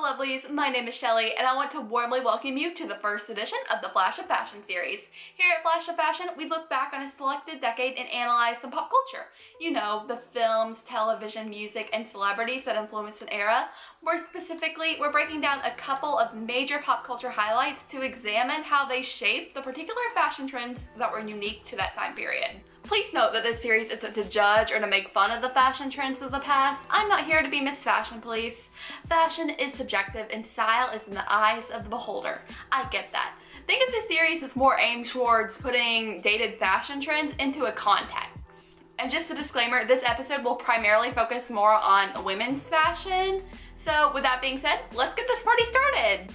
lovelies, my name is Shelly and I want to warmly welcome you to the first edition of the Flash of Fashion series. Here at Flash of Fashion, we look back on a selected decade and analyze some pop culture. You know, the films, television, music, and celebrities that influenced an era. More specifically, we're breaking down a couple of major pop culture highlights to examine how they shaped the particular fashion trends that were unique to that time period. Please note that this series isn't to judge or to make fun of the fashion trends of the past. I'm not here to be Miss Fashion Police. Fashion is subjective and style is in the eyes of the beholder. I get that. Think of this series as more aimed towards putting dated fashion trends into a context. And just a disclaimer, this episode will primarily focus more on women's fashion. So with that being said, let's get this party started.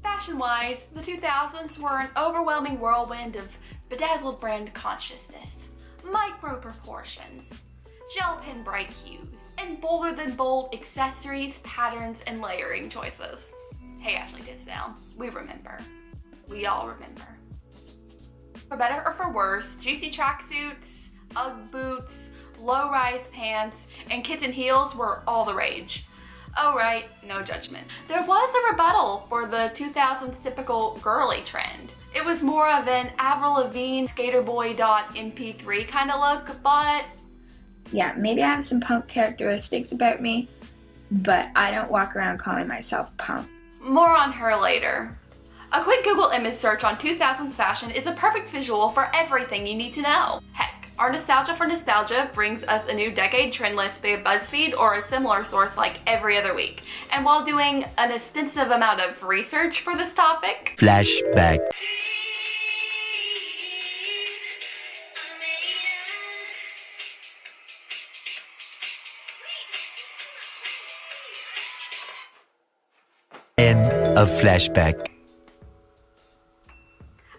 Fashion-wise, the 2000s were an overwhelming whirlwind of bedazzled brand consciousness, micro proportions, gel pen bright hues, and bolder than bold accessories, patterns, and layering choices. Hey Ashley Tisdale, we remember. We all remember. For better or for worse, juicy tracksuits, Ugg boots, low-rise pants, and kitten heels were all the rage. Oh right, no judgment. There was a rebuttal for the 2000s typical girly trend. It was more of an Avril Lavigne skater boy .mp3 kind of look, but... Yeah, maybe I have some punk characteristics about me, but I don't walk around calling myself punk. More on her later. A quick Google image search on 2000s fashion is a perfect visual for everything you need to know. Heck, our Nostalgia for Nostalgia brings us a new decade trend list via BuzzFeed or a similar source like every other week. And while doing an extensive amount of research for this topic, flashback. End of flashback.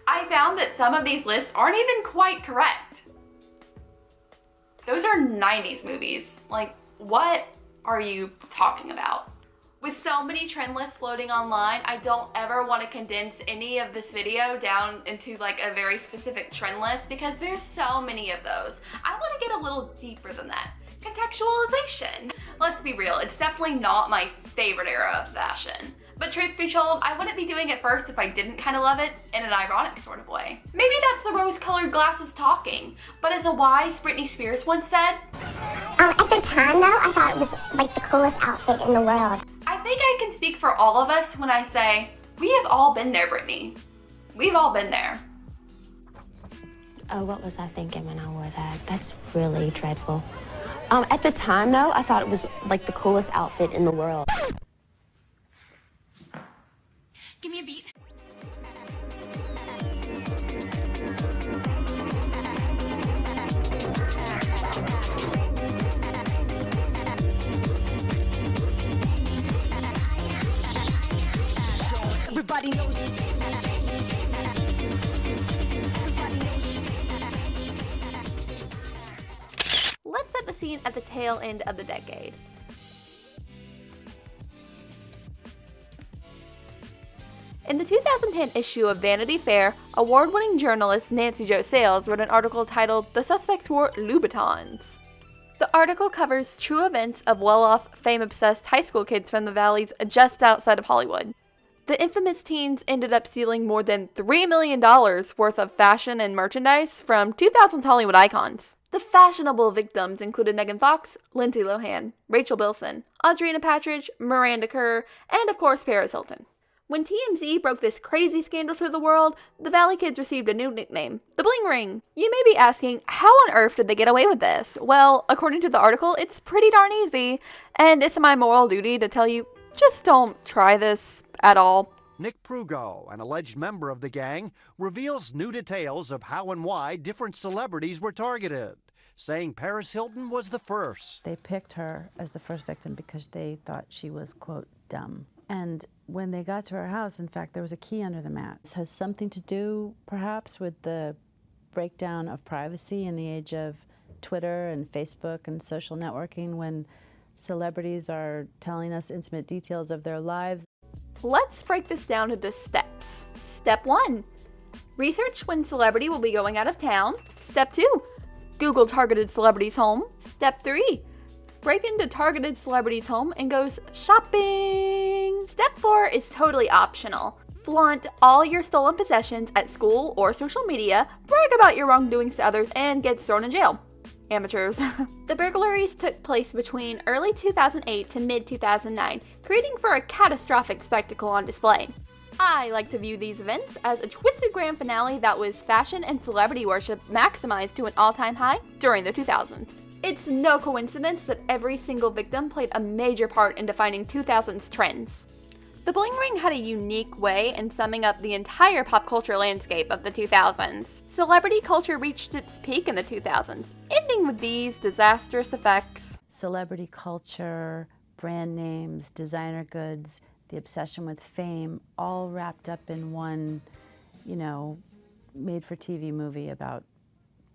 I found that some of these lists aren't even quite correct. Those are 90s movies. Like, what are you talking about? With so many trend lists floating online, I don't ever want to condense any of this video down into like a very specific trend list because there's so many of those. I want to get a little deeper than that. Contextualization. Let's be real, it's definitely not my favorite era of fashion. But truth be told, I wouldn't be doing it first if I didn't kind of love it in an ironic sort of way. Maybe that's the rose-colored glasses talking, but as a wise Britney Spears once said, At the time though, I thought it was like the coolest outfit in the world. I think I can speak for all of us when I say, we have all been there, Britney. We've all been there. Oh, what was I thinking when I wore that? That's really dreadful. At the time though, I thought it was like the coolest outfit in the world. Give me a beat. Everybody knows. Let's set the scene at the tail end of the decade. In the 2010 issue of Vanity Fair, award-winning journalist Nancy Jo Sales wrote an article titled "The Suspects Wore Louboutins." The article covers true events of well-off, fame-obsessed high school kids from the valleys just outside of Hollywood. The infamous teens ended up stealing more than $3 million worth of fashion and merchandise from 2000s Hollywood icons. The fashionable victims included Megan Fox, Lindsay Lohan, Rachel Bilson, Audrina Patridge, Miranda Kerr, and of course Paris Hilton. When TMZ broke this crazy scandal to the world, the Valley Kids received a new nickname, the Bling Ring. You may be asking, how on earth did they get away with this? Well, according to the article, it's pretty darn easy, and it's my moral duty to tell you, just don't try this at all. Nick Prugo, an alleged member of the gang, reveals new details of how and why different celebrities were targeted, saying Paris Hilton was the first. They picked her as the first victim because they thought she was, quote, dumb. And when they got to her house, in fact, there was a key under the mat. This has something to do, perhaps, with the breakdown of privacy in the age of Twitter and Facebook and social networking when celebrities are telling us intimate details of their lives. Let's break this down into steps. Step 1. Research when celebrity will be going out of town. Step 2. Google targeted celebrities' home. Step 3. break into targeted celebrities' home and goes shopping. Step 4 is totally optional. Flaunt all your stolen possessions at school or social media, brag about your wrongdoings to others, and get thrown in jail. Amateurs. The burglaries took place between early 2008 to mid-2009, creating for a catastrophic spectacle on display. I like to view these events as a twisted grand finale that was fashion and celebrity worship maximized to an all-time high during the 2000s. It's no coincidence that every single victim played a major part in defining 2000s trends. The bling ring had a unique way in summing up the entire pop culture landscape of the 2000s. Celebrity culture reached its peak in the 2000s, ending with these disastrous effects. Celebrity culture, brand names, designer goods, the obsession with fame, all wrapped up in one, made-for-TV movie about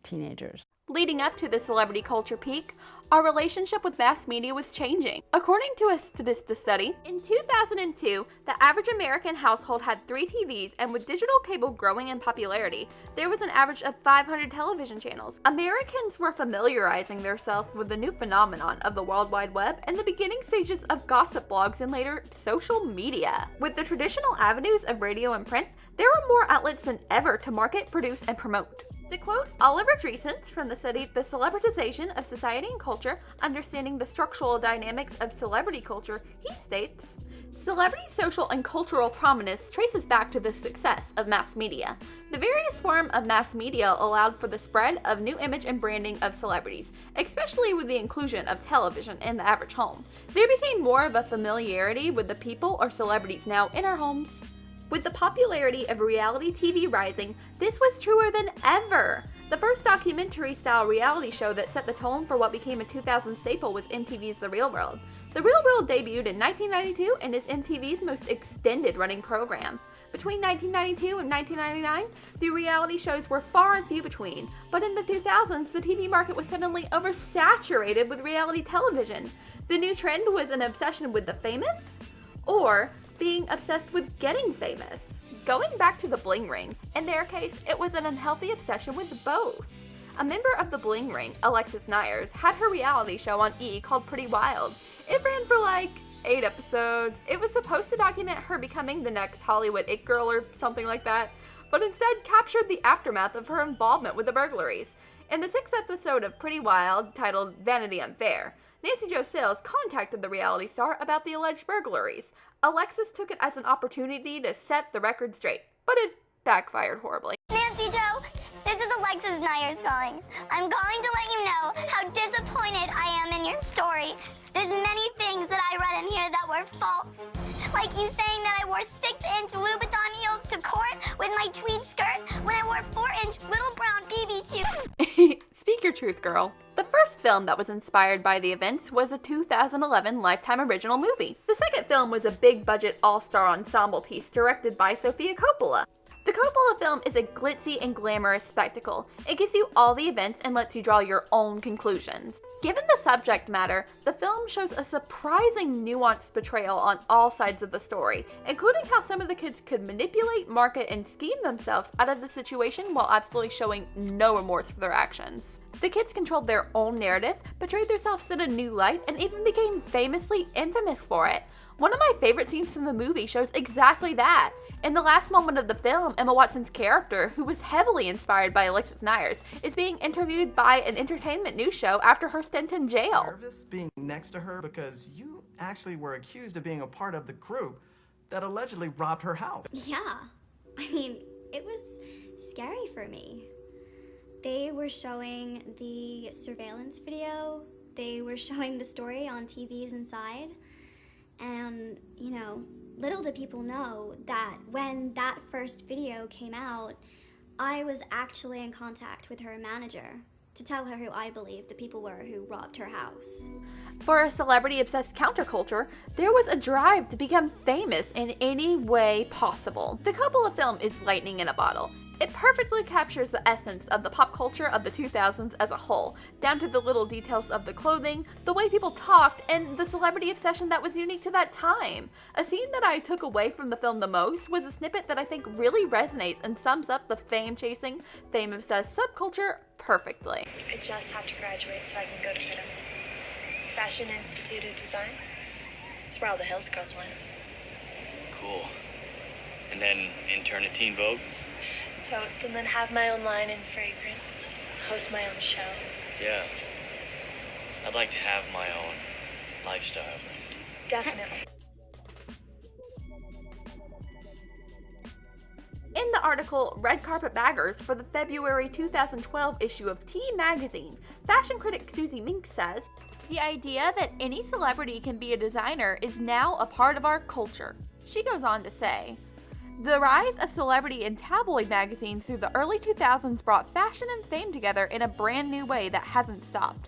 teenagers. Leading up to the celebrity culture peak, our relationship with mass media was changing. According to a Statista study, in 2002, the average American household had 3 TVs, and with digital cable growing in popularity, there was an average of 500 television channels. Americans were familiarizing themselves with the new phenomenon of the World Wide Web and the beginning stages of gossip blogs and later social media. With the traditional avenues of radio and print, there were more outlets than ever to market, produce, and promote. To quote Oliver Dreesens from the study The Celebritization of Society and Culture, Understanding the Structural Dynamics of Celebrity Culture, he states, "Celebrity social and cultural prominence traces back to the success of mass media. The various form of mass media allowed for the spread of new image and branding of celebrities, especially with the inclusion of television in the average home. There became more of a familiarity with the people or celebrities now in our homes. With the popularity of reality TV rising, this was truer than ever. The first documentary-style reality show that set the tone for what became a 2000 staple was MTV's The Real World. The Real World debuted in 1992 and is MTV's most extended running program. Between 1992 and 1999, the reality shows were far and few between, but in the 2000s, the TV market was suddenly oversaturated with reality television. The new trend was an obsession with the famous, or being obsessed with getting famous. Going back to the bling ring, in their case, it was an unhealthy obsession with both. A member of the bling ring, Alexis Nyers, had her reality show on E! Called Pretty Wild. It ran for like 8 episodes. It was supposed to document her becoming the next Hollywood it girl or something like that, but instead captured the aftermath of her involvement with the burglaries. In the 6th episode of Pretty Wild, titled Vanity Unfair, Nancy Jo Sales contacted the reality star about the alleged burglaries. Alexis took it as an opportunity to set the record straight, but it backfired horribly. Nancy Jo, this is Alexis Nyers calling. I'm calling to let you know how disappointed I am in your story. There's many things that I read in here that were false. Like you saying that I wore 6-inch Louboutin heels to court with my tweed skirt when I wore 4-inch little brown BB shoes. Speak your truth, girl. The first film that was inspired by the events was a 2011 Lifetime original movie. The second film was a big-budget all-star ensemble piece directed by Sofia Coppola. The Coppola film is a glitzy and glamorous spectacle. It gives you all the events and lets you draw your own conclusions. Given the subject matter, the film shows a surprising nuanced portrayal on all sides of the story, including how some of the kids could manipulate, market, and scheme themselves out of the situation while absolutely showing no remorse for their actions. The kids controlled their own narrative, portrayed themselves in a new light, and even became famously infamous for it. One of my favorite scenes from the movie shows exactly that. In the last moment of the film, Emma Watson's character, who was heavily inspired by Alexis Nyers, is being interviewed by an entertainment news show after her stint in jail. Nervous being next to her because you actually were accused of being a part of the crew that allegedly robbed her house. Yeah, I mean, it was scary for me. They were showing the surveillance video, they were showing the story on TVs inside, and, little do people know that when that first video came out, I was actually in contact with her manager to tell her who I believe the people were who robbed her house. For a celebrity-obsessed counterculture, there was a drive to become famous in any way possible. The Coppola film is lightning in a bottle. It perfectly captures the essence of the pop culture of the 2000s as a whole, down to the little details of the clothing, the way people talked, and the celebrity obsession that was unique to that time. A scene that I took away from the film the most was a snippet that I think really resonates and sums up the fame-chasing, fame-obsessed subculture perfectly. I just have to graduate so I can go to Britain. Fashion Institute of Design. It's where all the Hills girls went. Cool. And then intern at Teen Vogue? Totes, and then have my own line in fragrance. Host my own show. Yeah. I'd like to have my own lifestyle brand. Definitely. In the article Red Carpet Baggers for the February 2012 issue of T Magazine, fashion critic Susie Mink says, "The idea that any celebrity can be a designer is now a part of our culture." She goes on to say, "The rise of celebrity and tabloid magazines through the early 2000s brought fashion and fame together in a brand new way that hasn't stopped.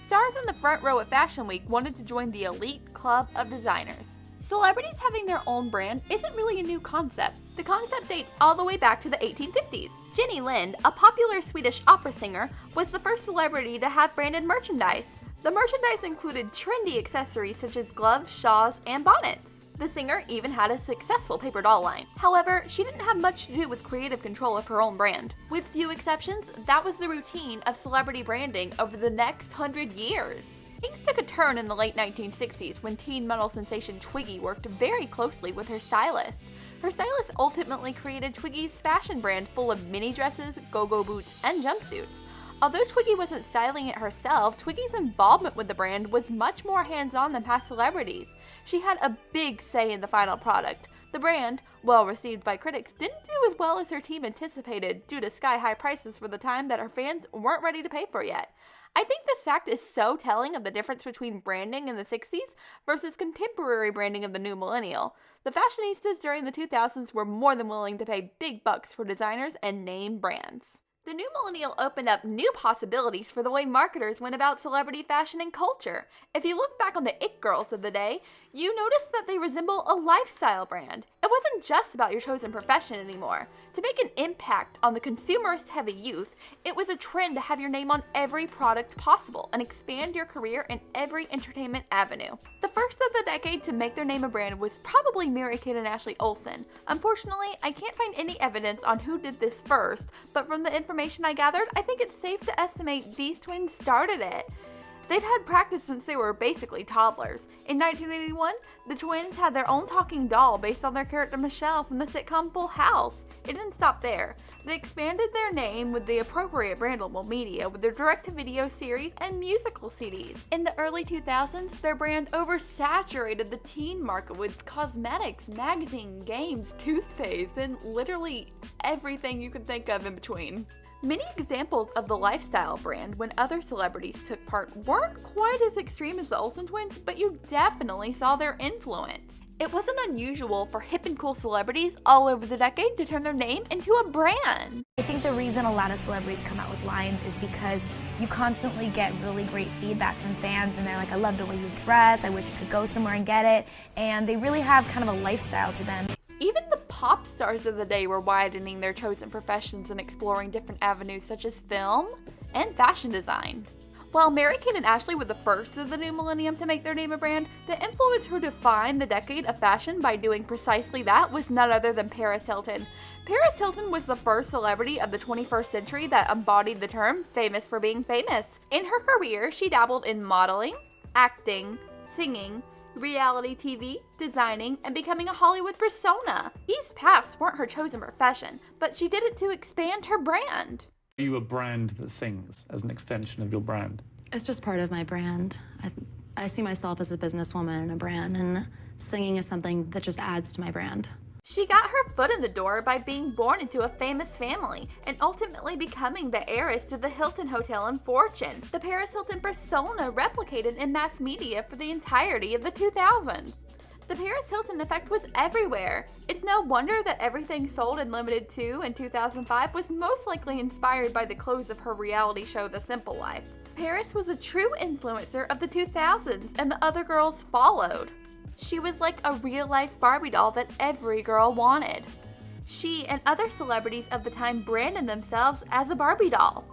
Stars in the front row at Fashion Week wanted to join the elite club of designers." Celebrities having their own brand isn't really a new concept. The concept dates all the way back to the 1850s. Jenny Lind, a popular Swedish opera singer, was the first celebrity to have branded merchandise. The merchandise included trendy accessories such as gloves, shawls, and bonnets. The singer even had a successful paper doll line. However, she didn't have much to do with creative control of her own brand. With few exceptions, that was the routine of celebrity branding over the next 100 years. Things took a turn in the late 1960s when teen model sensation Twiggy worked very closely with her stylist. Her stylist ultimately created Twiggy's fashion brand full of mini dresses, go-go boots, and jumpsuits. Although Twiggy wasn't styling it herself, Twiggy's involvement with the brand was much more hands-on than past celebrities. She had a big say in the final product. The brand, well received by critics, didn't do as well as her team anticipated due to sky-high prices for the time that her fans weren't ready to pay for yet. I think this fact is so telling of the difference between branding in the 60s versus contemporary branding of the new millennial. The fashionistas during the 2000s were more than willing to pay big bucks for designers and name brands. The new millennial opened up new possibilities for the way marketers went about celebrity fashion and culture. If you look back on the it girls of the day, you notice that they resemble a lifestyle brand. It wasn't just about your chosen profession anymore. To make an impact on the consumerist-heavy youth, it was a trend to have your name on every product possible and expand your career in every entertainment avenue. The first of the decade to make their name a brand was probably Mary-Kate and Ashley Olsen. Unfortunately, I can't find any evidence on who did this first, but from the information I gathered, I think it's safe to estimate these twins started it. They've had practice since they were basically toddlers. In 1981, the twins had their own talking doll based on their character Michelle from the sitcom Full House. It didn't stop there. They expanded their name with the appropriate brandable media with their direct-to-video series and musical CDs. In the early 2000s, their brand oversaturated the teen market with cosmetics, magazine, games, toothpaste, and literally everything you could think of in between. Many examples of the lifestyle brand when other celebrities took part weren't quite as extreme as the Olsen twins, but you definitely saw their influence. It wasn't unusual for hip and cool celebrities all over the decade to turn their name into a brand. I think the reason a lot of celebrities come out with lines is because you constantly get really great feedback from fans, and they're like, I love the way you dress, I wish I could go somewhere and get it, and they really have kind of a lifestyle to them. Even the pop stars of the day were widening their chosen professions and exploring different avenues such as film and fashion design. While Mary-Kate and Ashley were the first of the new millennium to make their name a brand, the influence who defined the decade of fashion by doing precisely that was none other than Paris Hilton. Paris Hilton was the first celebrity of the 21st century that embodied the term famous for being famous. In her career, she dabbled in modeling, acting, singing, reality TV, designing, and becoming a Hollywood persona. These paths weren't her chosen profession, but she did it to expand her brand. Are you a brand that sings as an extension of your brand? It's just part of my brand. I see myself as a businesswoman and a brand, and singing is something that just adds to my brand. She got her foot in the door by being born into a famous family and ultimately becoming the heiress to the Hilton Hotel and fortune. The Paris Hilton persona replicated in mass media for the entirety of the 2000s. The Paris Hilton effect was everywhere. It's no wonder that everything sold in Limited 2 in 2005 was most likely inspired by the close of her reality show The Simple Life. Paris was a true influencer of the 2000s, and the other girls followed. She was like a real-life Barbie doll that every girl wanted. She and other celebrities of the time branded themselves as a Barbie doll.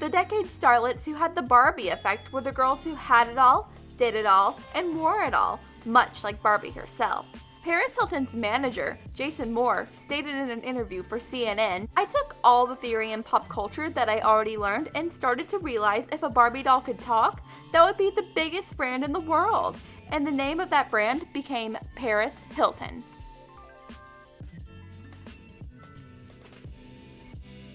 The decade starlets who had the Barbie effect were the girls who had it all, did it all, and wore it all, much like Barbie herself. Paris Hilton's manager, Jason Moore, stated in an interview for CNN, "I took all the theory in pop culture that I already learned and started to realize if a Barbie doll could talk, that would be the biggest brand in the world, and the name of that brand became Paris Hilton.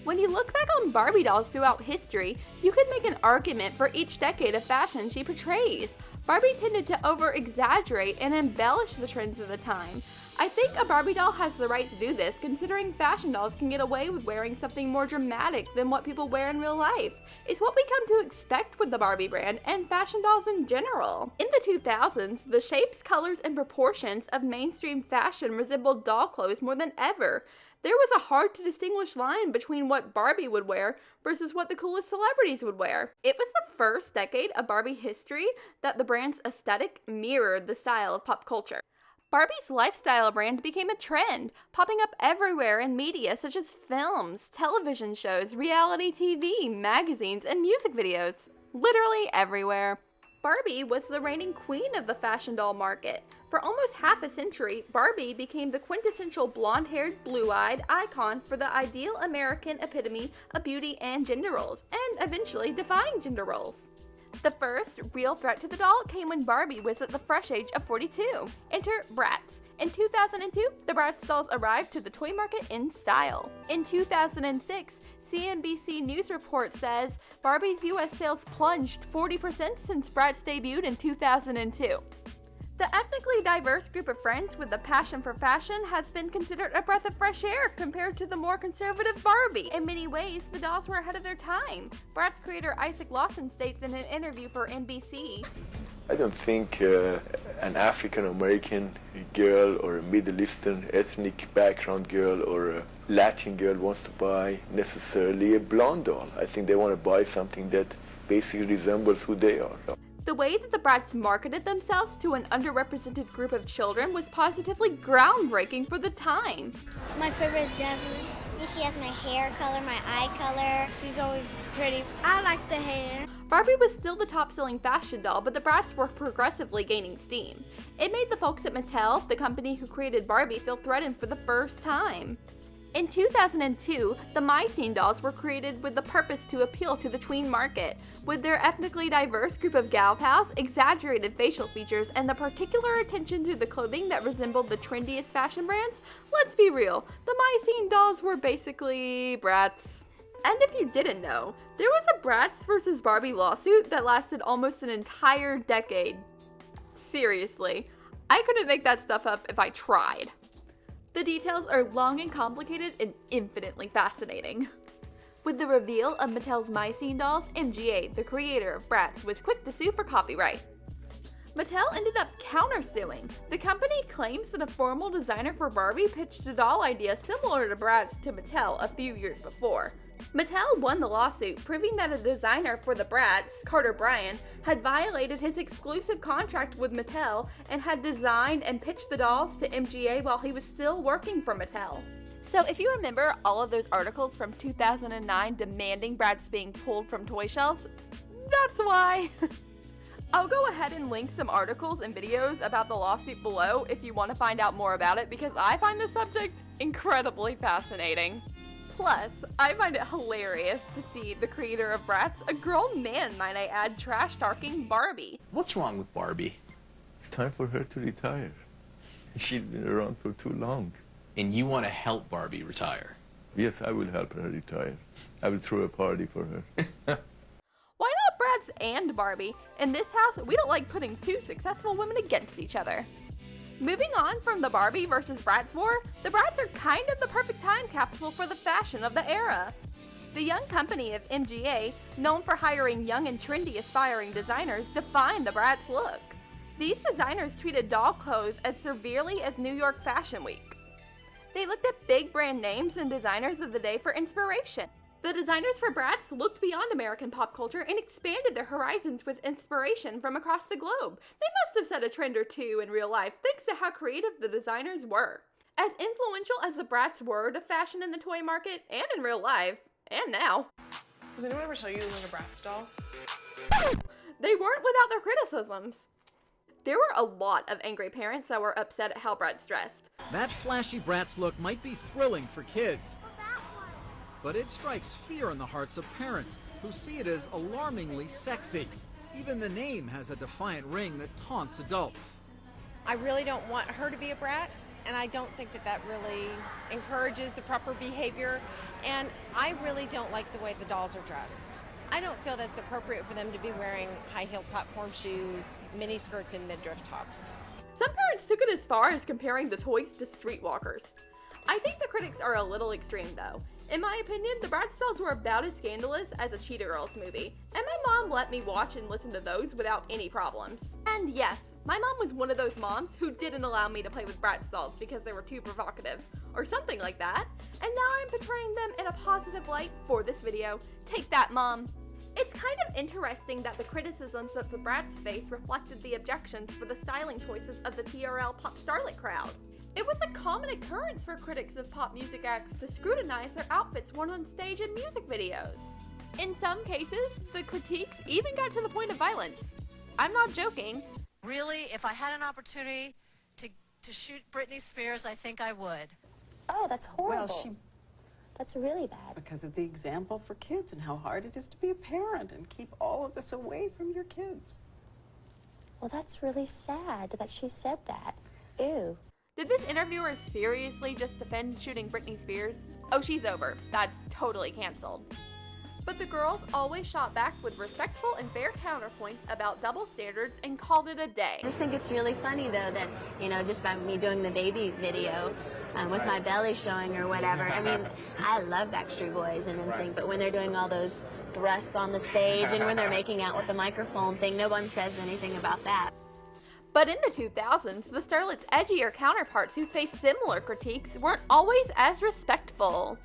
When you look back on Barbie dolls throughout history, you could make an argument for each decade of fashion she portrays. Barbie tended to over-exaggerate and embellish the trends of the time. I think a Barbie doll has the right to do this, considering fashion dolls can get away with wearing something more dramatic than what people wear in real life. It's what we come to expect with the Barbie brand and fashion dolls in general. In the 2000s, the shapes, colors, and proportions of mainstream fashion resembled doll clothes more than ever. There was a hard to distinguish line between what Barbie would wear versus what the coolest celebrities would wear. It was the first decade of Barbie history that the brand's aesthetic mirrored the style of pop culture. Barbie's lifestyle brand became a trend, popping up everywhere in media such as films, television shows, reality TV, magazines, and music videos. Literally everywhere. Barbie was the reigning queen of the fashion doll market. For almost half a century, Barbie became the quintessential blonde-haired, blue-eyed icon for the ideal American epitome of beauty and gender roles, and eventually defying gender roles. The first real threat to the doll came when Barbie was at the fresh age of 42. Enter Bratz. In 2002, the Bratz dolls arrived to the toy market in style. In 2006, CNBC News report says Barbie's US sales plunged 40% since Bratz debuted in 2002. The ethnically diverse group of friends with a passion for fashion has been considered a breath of fresh air compared to the more conservative Barbie. In many ways, the dolls were ahead of their time. Bratz creator Isaac Lawson states in an interview for NBC, I don't think an African American girl or a Middle Eastern ethnic background girl or a Latin girl wants to buy necessarily a blonde doll. I think they want to buy something that basically resembles who they are. The way that the Bratz marketed themselves to an underrepresented group of children was positively groundbreaking for the time. My favorite is Jasmine. She has my hair color, my eye color. She's always pretty. I like the hair. Barbie was still the top-selling fashion doll, but the Bratz were progressively gaining steam. It made the folks at Mattel, the company who created Barbie, feel threatened for the first time. In 2002, the My Scene dolls were created with the purpose to appeal to the tween market. With their ethnically diverse group of gal pals, exaggerated facial features, and the particular attention to the clothing that resembled the trendiest fashion brands, let's be real, the My Scene dolls were basically Bratz. And if you didn't know, there was a Bratz versus Barbie lawsuit that lasted almost an entire decade. Seriously, I couldn't make that stuff up if I tried. The details are long and complicated and infinitely fascinating. With the reveal of Mattel's My Scene dolls, MGA, the creator of Bratz, was quick to sue for copyright. Mattel ended up countersuing. The company claims that a formal designer for Barbie pitched a doll idea similar to Bratz to Mattel a few years before. Mattel won the lawsuit, proving that a designer for the Bratz, Carter Bryan, had violated his exclusive contract with Mattel and had designed and pitched the dolls to MGA while he was still working for Mattel. So if you remember all of those articles from 2009 demanding Bratz being pulled from toy shelves, that's why. I'll go ahead and link some articles and videos about the lawsuit below if you want to find out more about it, because I find the subject incredibly fascinating. Plus, I find it hilarious to see the creator of Bratz, a grown man might I add, trash-talking Barbie. What's wrong with Barbie? It's time for her to retire. She's been around for too long. And you want to help Barbie retire? Yes, I will help her retire. I will throw a party for her. Why not Bratz and Barbie? In this house, we don't like putting two successful women against each other. Moving on from the Barbie versus Bratz war, the Bratz are kind of the perfect time capsule for the fashion of the era. The young company of MGA, known for hiring young and trendy aspiring designers, defined the Bratz look. These designers treated doll clothes as severely as New York Fashion Week. They looked at big brand names and designers of the day for inspiration. The designers for Bratz looked beyond American pop culture and expanded their horizons with inspiration from across the globe. They must have set a trend or two in real life thanks to how creative the designers were. As influential as the Bratz were to fashion in the toy market and in real life, and now. Does anyone ever tell you you look like a Bratz doll? They weren't without their criticisms. There were a lot of angry parents that were upset at how Bratz dressed. That flashy Bratz look might be thrilling for kids, but it strikes fear in the hearts of parents who see it as alarmingly sexy. Even the name has a defiant ring that taunts adults. I really don't want her to be a brat, and I don't think that that really encourages the proper behavior, and I really don't like the way the dolls are dressed. I don't feel that's appropriate for them to be wearing high-heel platform shoes, mini skirts, and midriff tops. Some parents took it as far as comparing the toys to streetwalkers. I think the critics are a little extreme though. In my opinion, the Bratz dolls were about as scandalous as a Cheetah Girls movie, and my mom let me watch and listen to those without any problems. And yes, my mom was one of those moms who didn't allow me to play with Bratz dolls because they were too provocative, or something like that, and now I'm portraying them in a positive light for this video. Take that, Mom! It's kind of interesting that the criticisms that the Bratz faced reflected the objections for the styling choices of the TRL pop starlet crowd. It was a common occurrence for critics of pop music acts to scrutinize their outfits worn on stage in music videos. In some cases, the critiques even got to the point of violence. I'm not joking. Really, if I had an opportunity to shoot Britney Spears, I think I would. Oh, that's horrible. Well, That's really bad. because of the example for kids and how hard it is to be a parent and keep all of this away from your kids. Well, that's really sad that she said that. Ew. Did this interviewer seriously just defend shooting Britney Spears? Oh, she's over. That's totally canceled. But the girls always shot back with respectful and fair counterpoints about double standards and called it a day. I just think it's really funny though that, just by me doing the baby video with my belly showing or whatever. I mean, I love Backstreet Boys and NSYNC, but when they're doing all those thrusts on the stage and when they're making out with the microphone thing, no one says anything about that. But in the 2000s, the starlets' edgier counterparts who faced similar critiques weren't always as respectful.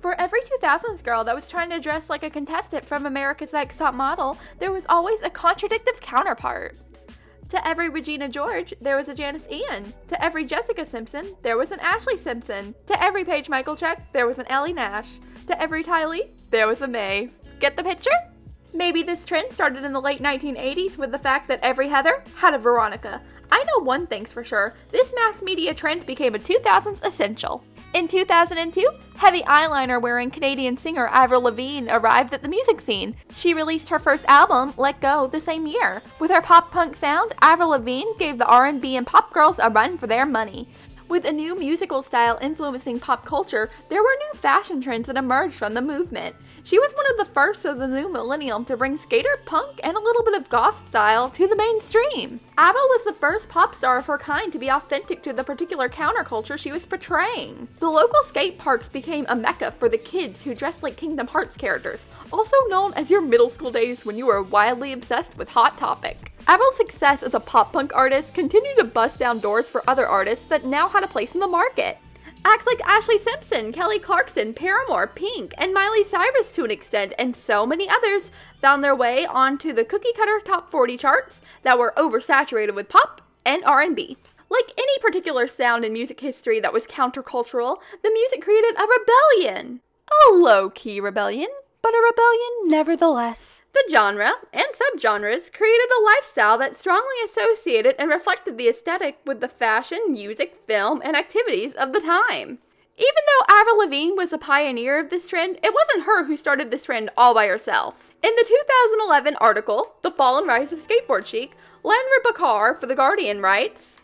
For every 2000s girl that was trying to dress like a contestant from America's Next Top Model, there was always a contradictive counterpart. To every Regina George, there was a Janice Ian. To every Jessica Simpson, there was an Ashley Simpson. To every Paige Michaelchuk, there was an Ellie Nash. To every Tylee, there was a May. Get the picture? Maybe this trend started in the late 1980s with the fact that every Heather had a Veronica. I know one thing's for sure, this mass media trend became a 2000s essential. In 2002, heavy eyeliner wearing Canadian singer Avril Lavigne arrived at the music scene. She released her first album, Let Go, the same year. With her pop punk sound, Avril Lavigne gave the R&B and pop girls a run for their money. With a new musical style influencing pop culture, there were new fashion trends that emerged from the movement. She was one of the first of the new millennium to bring skater, punk, and a little bit of goth style to the mainstream. Avril was the first pop star of her kind to be authentic to the particular counterculture she was portraying. The local skate parks became a mecca for the kids who dressed like Kingdom Hearts characters, also known as your middle school days when you were wildly obsessed with Hot Topic. Avril's success as a pop punk artist continued to bust down doors for other artists that now had a place in the market. Acts like Ashley Simpson, Kelly Clarkson, Paramore, Pink, and Miley Cyrus to an extent, and so many others found their way onto the cookie-cutter top 40 charts that were oversaturated with pop and R&B. Like any particular sound in music history that was countercultural, the music created a rebellion. A low-key rebellion, but a rebellion nevertheless. The genre and subgenres created a lifestyle that strongly associated and reflected the aesthetic with the fashion, music, film, and activities of the time. Even though Avril Lavigne was a pioneer of this trend, it wasn't her who started this trend all by herself. In the 2011 article, The Fall and Rise of Skateboard Chic, Len Ribakar for The Guardian writes,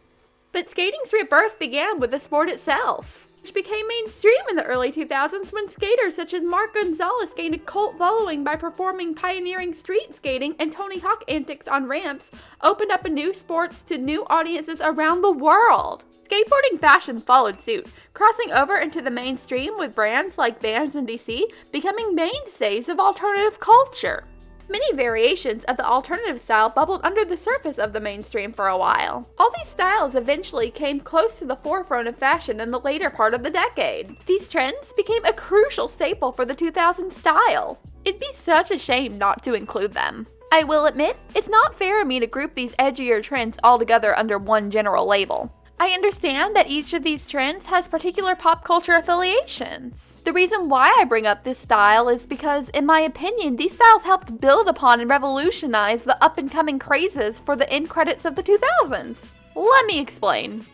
"But skating's rebirth began with the sport itself, which became mainstream in the early 2000s when skaters such as Mark Gonzalez gained a cult following by performing pioneering street skating and Tony Hawk antics on ramps, opened up a new sports to new audiences around the world. Skateboarding fashion followed suit, crossing over into the mainstream with brands like Vans and DC becoming mainstays of alternative culture. Many variations of the alternative style bubbled under the surface of the mainstream for a while. All these styles eventually came close to the forefront of fashion in the later part of the decade. These trends became a crucial staple for the 2000s style. It'd be such a shame not to include them. I will admit, it's not fair of me to group these edgier trends all together under one general label. I understand that each of these trends has particular pop culture affiliations. The reason why I bring up this style is because, in my opinion, these styles helped build upon and revolutionize the up-and-coming crazes for the end credits of the 2000s. Let me explain.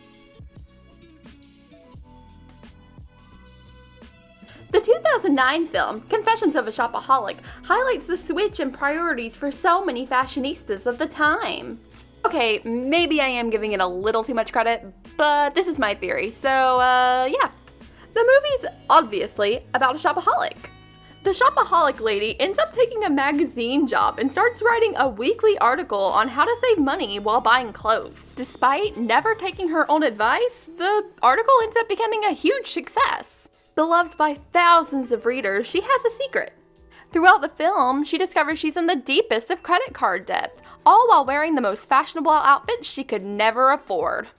The 2009 film, Confessions of a Shopaholic, highlights the switch in priorities for so many fashionistas of the time. Okay, maybe I am giving it a little too much credit, but this is my theory, so yeah. The movie's obviously about a shopaholic. The shopaholic lady ends up taking a magazine job and starts writing a weekly article on how to save money while buying clothes. Despite never taking her own advice, the article ends up becoming a huge success. Beloved by thousands of readers, she has a secret. Throughout the film, she discovers she's in the deepest of credit card debt, all while wearing the most fashionable outfits she could never afford.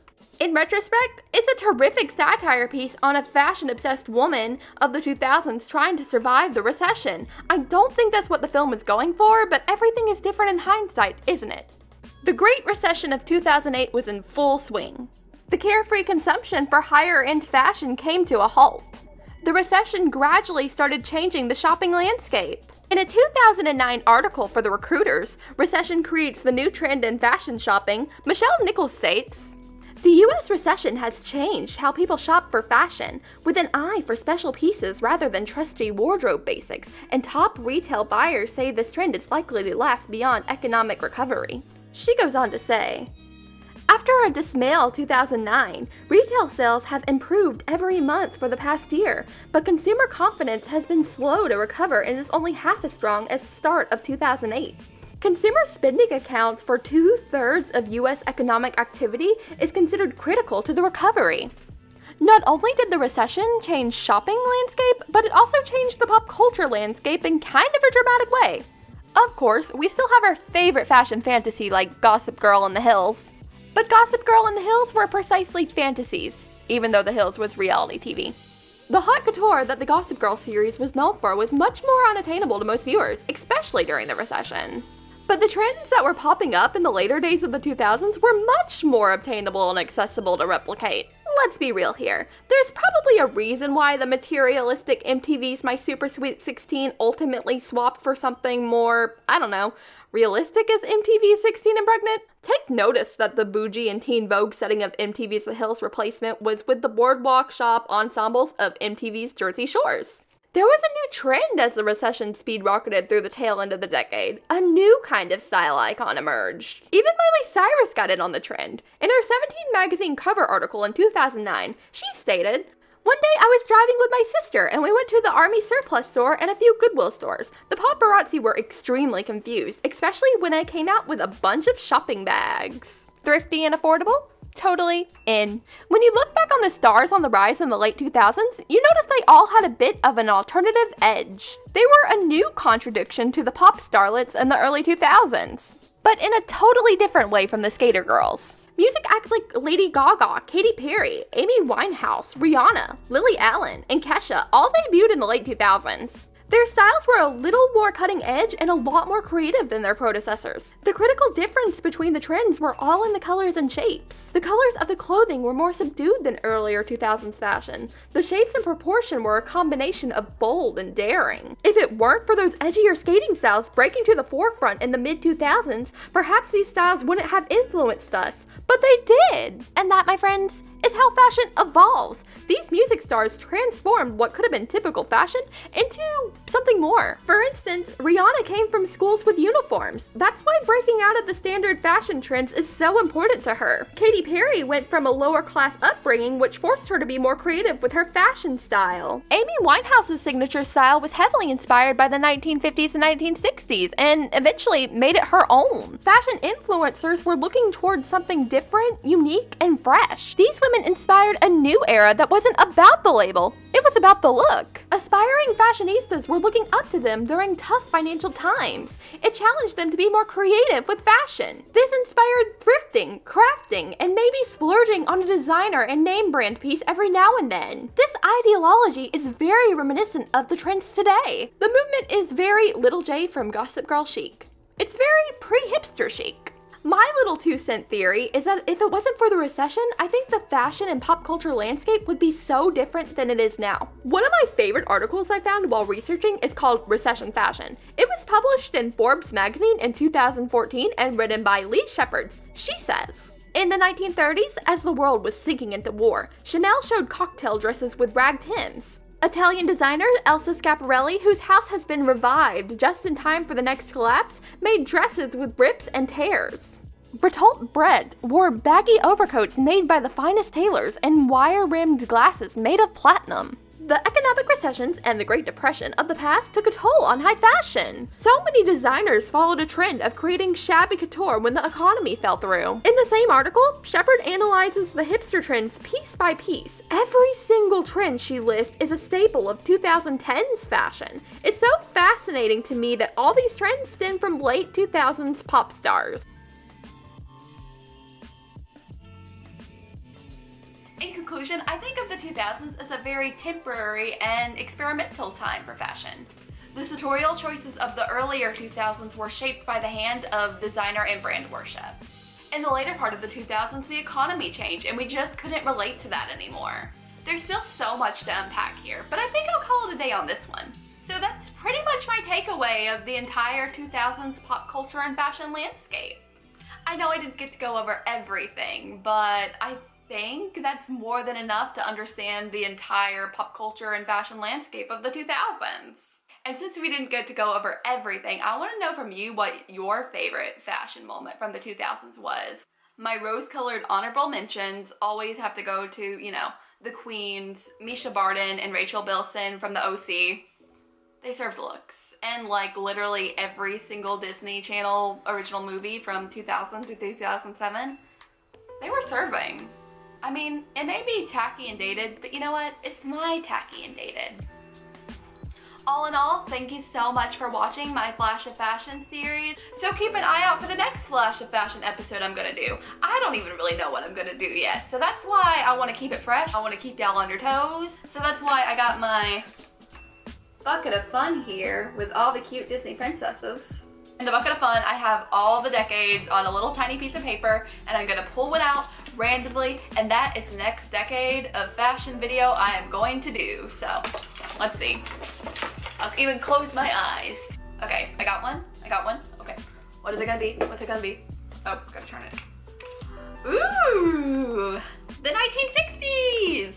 In retrospect, it's a terrific satire piece on a fashion-obsessed woman of the 2000s trying to survive the recession. I don't think that's what the film was going for, but everything is different in hindsight, isn't it? The Great Recession of 2008 was in full swing. The carefree consumption for higher-end fashion came to a halt. The recession gradually started changing the shopping landscape. In a 2009 article for The Recruiters, Recession Creates the New Trend in Fashion Shopping, Michelle Nichols states, "The US recession has changed how people shop for fashion, with an eye for special pieces rather than trusty wardrobe basics, and top retail buyers say this trend is likely to last beyond economic recovery." She goes on to say, "After a dismal 2009, retail sales have improved every month for the past year, but consumer confidence has been slow to recover and is only half as strong as the start of 2008. Consumer spending accounts for 2/3 of US economic activity is considered critical to the recovery." Not only did the recession change shopping landscape, but it also changed the pop culture landscape in kind of a dramatic way. Of course, we still have our favorite fashion fantasy like Gossip Girl in the Hills. But Gossip Girl and the Hills were precisely fantasies, even though the Hills was reality TV. The haute couture that the Gossip Girl series was known for was much more unattainable to most viewers, especially during the recession. But the trends that were popping up in the later days of the 2000s were much more obtainable and accessible to replicate. Let's be real here. There's probably a reason why the materialistic MTV's My Super Sweet 16 ultimately swapped for something more, I don't know, realistic as MTV's 16 and Pregnant. Take notice that the bougie and teen Vogue setting of MTV's The Hills replacement was with the boardwalk shop ensembles of MTV's Jersey Shores. There was a new trend as the recession speed rocketed through the tail end of the decade. A new kind of style icon emerged. Even Miley Cyrus got in on the trend. In her 17 magazine cover article in 2009, she stated, "One day I was driving with my sister and we went to the Army surplus store and a few Goodwill stores. The paparazzi were extremely confused, especially when I came out with a bunch of shopping bags." Thrifty and affordable? Totally in. When you look back on the stars on the rise in the late 2000s, you notice they all had a bit of an alternative edge. They were a new contradiction to the pop starlets in the early 2000s, but in a totally different way from the skater girls. Music acts like Lady Gaga, Katy Perry, Amy Winehouse, Rihanna, Lily Allen, and Kesha all debuted in the late 2000s. Their styles were a little more cutting edge and a lot more creative than their predecessors. The critical difference between the trends were all in the colors and shapes. The colors of the clothing were more subdued than earlier 2000s fashion. The shapes and proportion were a combination of bold and daring. If it weren't for those edgier skating styles breaking to the forefront in the mid-2000s, perhaps these styles wouldn't have influenced us. But they did! And that, my friends, is how fashion evolves. These music stars transformed what could have been typical fashion into something more. For instance, Rihanna came from schools with uniforms. That's why breaking out of the standard fashion trends is so important to her. Katy Perry went from a lower class upbringing, which forced her to be more creative with her fashion style. Amy Winehouse's signature style was heavily inspired by the 1950s and 1960s, and eventually made it her own. Fashion influencers were looking towards something different, unique, and fresh. These women inspired a new era that wasn't about the label, it was about the look. Aspiring fashionistas were looking up to them during tough financial times. It challenged them to be more creative with fashion. This inspired thrifting, crafting, and maybe splurging on a designer and name brand piece every now and then. This ideology is very reminiscent of the trends today. The movement is very Little J from Gossip Girl chic. It's very pre-hipster chic. My little 2-cent theory is that if it wasn't for the recession, I think the fashion and pop culture landscape would be so different than it is now. One of my favorite articles I found while researching is called Recession Fashion. It was published in Forbes magazine in 2014 and written by Lee Shepherds. She says, "In the 1930s, as the world was sinking into war, Chanel showed cocktail dresses with ragged hems. Italian designer Was A Sk8er Boi, whose house has been revived just in time for the next collapse, made dresses with rips and tears. Bertolt Brecht wore baggy overcoats made by the finest tailors and wire-rimmed glasses made of platinum. The economic recessions and the Great Depression of the past took a toll on high fashion. So many designers followed a trend of creating shabby couture when the economy fell through. In the same article, Shepard analyzes the hipster trends piece by piece. Every single trend she lists is a staple of 2010s fashion. It's so fascinating to me that all these trends stem from late 2000s pop stars. In conclusion, I think of the 2000s as a very temporary and experimental time for fashion. The sartorial choices of the earlier 2000s were shaped by the hand of designer and brand worship. In the later part of the 2000s, the economy changed and we just couldn't relate to that anymore. There's still so much to unpack here, but I think I'll call it a day on this one. So that's pretty much my takeaway of the entire 2000s pop culture and fashion landscape. I know I didn't get to go over everything, but I think that's more than enough to understand the entire pop culture and fashion landscape of the 2000s. And since we didn't get to go over everything, I want to know from you what your favorite fashion moment from the 2000s was. My rose-colored honorable mentions always have to go to, you know, the queens, Misha Barton and Rachel Bilson from the OC. They served looks. And like literally every single Disney Channel original movie from 2000 to 2007, they were serving. I mean, it may be tacky and dated, but you know what? It's my tacky and dated. All in all, thank you so much for watching my Flash of Fashion series. So keep an eye out for the next Flash of Fashion episode I'm gonna do. I don't even really know what I'm gonna do yet, so that's why I wanna keep it fresh. I wanna keep y'all on your toes. So that's why I got my bucket of fun here with all the cute Disney princesses. In the bucket of fun, I have all the decades on a little tiny piece of paper, and I'm gonna pull one out randomly, and that is the next decade of fashion video I am going to do. So, let's see. I'll even close my eyes. Okay, I got one. Okay, what is it gonna be? What's it gonna be? Oh, gotta turn it. Ooh, the 1960s!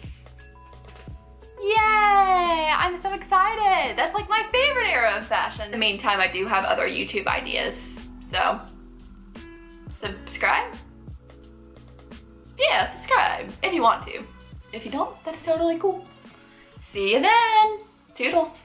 Yay! I'm so excited! That's like my favorite era of fashion. In the meantime, I do have other YouTube ideas, so subscribe? Yeah, subscribe if you want to. If you don't, that's totally cool. See you then! Toodles!